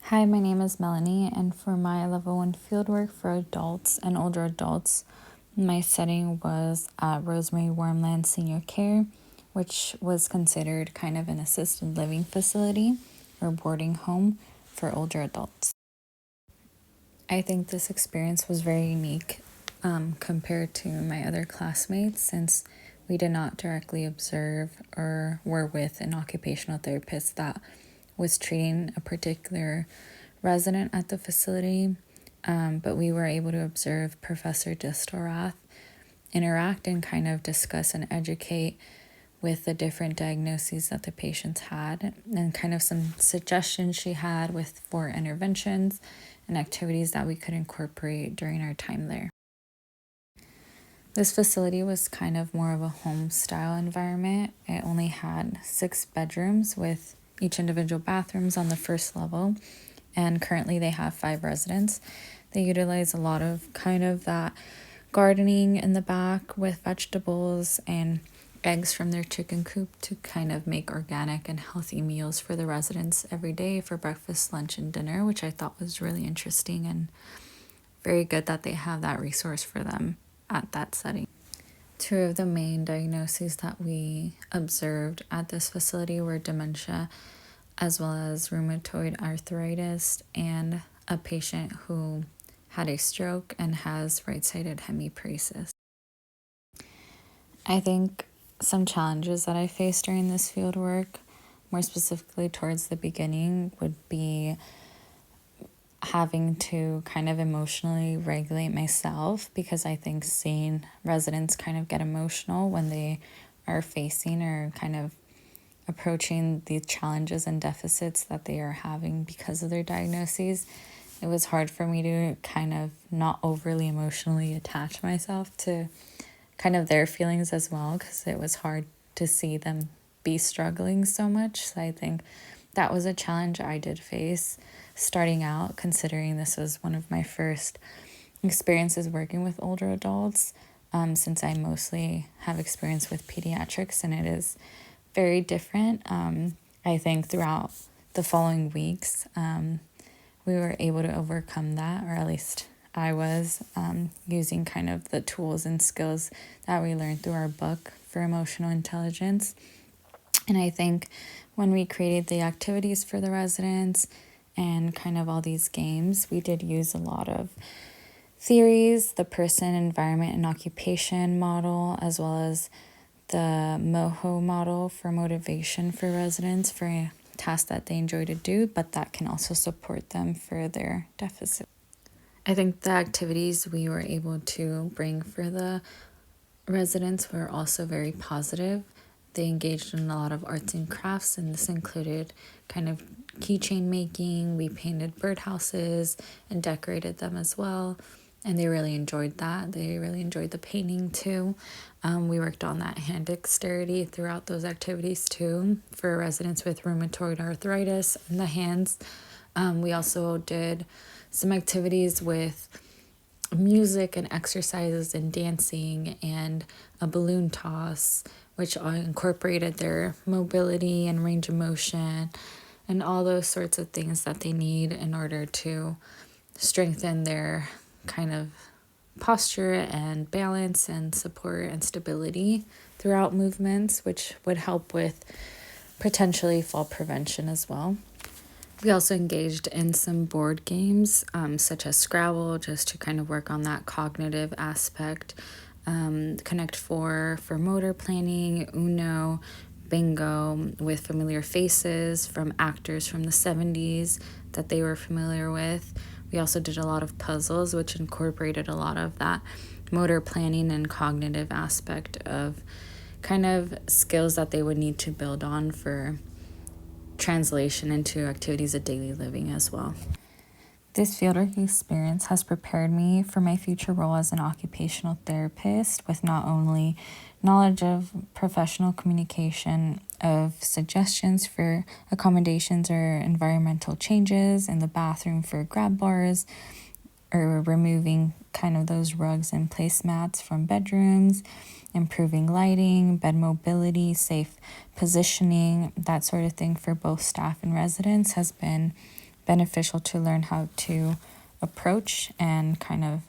Hi, my name is Melanie, and for my level 1 fieldwork for adults and older adults, my setting was at Rosemary Wormland Senior Care, which was considered kind of an assisted living facility or boarding home for older adults. I think this experience was very unique compared to my other classmates since we did not directly observe or were with an occupational therapist that was treating a particular resident at the facility, but we were able to observe Professor Distorath interact and kind of discuss and educate with the different diagnoses that the patients had and kind of some suggestions she had for interventions and activities that we could incorporate during our time there. This facility was kind of more of a home style environment. It only had 6 bedrooms with each individual bathrooms on the first level, and currently they have 5 residents. They utilize a lot of kind of that gardening in the back with vegetables and eggs from their chicken coop to kind of make organic and healthy meals for the residents every day for breakfast, lunch, and dinner, which I thought was really interesting and very good that they have that resource for them at that setting. 2 of the main diagnoses that we observed at this facility were dementia, as well as rheumatoid arthritis, and a patient who had a stroke and has right-sided hemiparesis. I think some challenges that I faced during this field work, more specifically towards the beginning, would be having to kind of emotionally regulate myself, because I think seeing residents kind of get emotional when they are facing or kind of approaching the challenges and deficits that they are having because of their diagnoses, it was hard for me to kind of not overly emotionally attach myself to kind of their feelings as well, because it was hard to see them be struggling so much. So I think that was a challenge I did face starting out, considering this was one of my first experiences working with older adults, since I mostly have experience with pediatrics, and it is very different. I think throughout the following weeks, we were able to overcome that, or at least I was, using kind of the tools and skills that we learned through our book for emotional intelligence. And I think when we created the activities for the residents and kind of all these games, we did use a lot of theories, the person, environment, and occupation model, as well as the MOHO model for motivation for residents for tasks that they enjoy to do, but that can also support them for their deficit. I think the activities we were able to bring for the residents were also very positive. They engaged in a lot of arts and crafts, and this included kind of keychain making. We painted birdhouses and decorated them as well, and they really enjoyed that. They really enjoyed the painting too. We worked on that hand dexterity throughout those activities too for residents with rheumatoid arthritis in the hands. We also did some activities with music and exercises and dancing and a balloon toss, which incorporated their mobility and range of motion and all those sorts of things that they need in order to strengthen their kind of posture and balance and support and stability throughout movements, which would help with potentially fall prevention as well. We also engaged in some board games, such as Scrabble, just to kind of work on that cognitive aspect. Connect Four for motor planning, Uno, Bingo with familiar faces from actors from the 70s that they were familiar with. We also did a lot of puzzles, which incorporated a lot of that motor planning and cognitive aspect of kind of skills that they would need to build on for translation into activities of daily living as well. This fieldwork experience has prepared me for my future role as an occupational therapist with not only knowledge of professional communication, of suggestions for accommodations or environmental changes in the bathroom for grab bars, or removing kind of those rugs and placemats from bedrooms, improving lighting, bed mobility, safe positioning, that sort of thing for both staff and residents has been beneficial to learn how to approach and kind of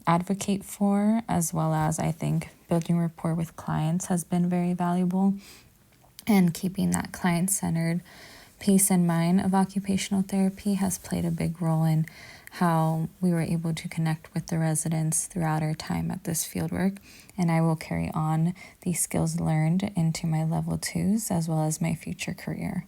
advocate for, as well as I think building rapport with clients has been very valuable, and keeping that client-centered peace in mind of occupational therapy has played a big role in how we were able to connect with the residents throughout our time at this fieldwork. And I will carry on these skills learned into my level 2s as well as my future career.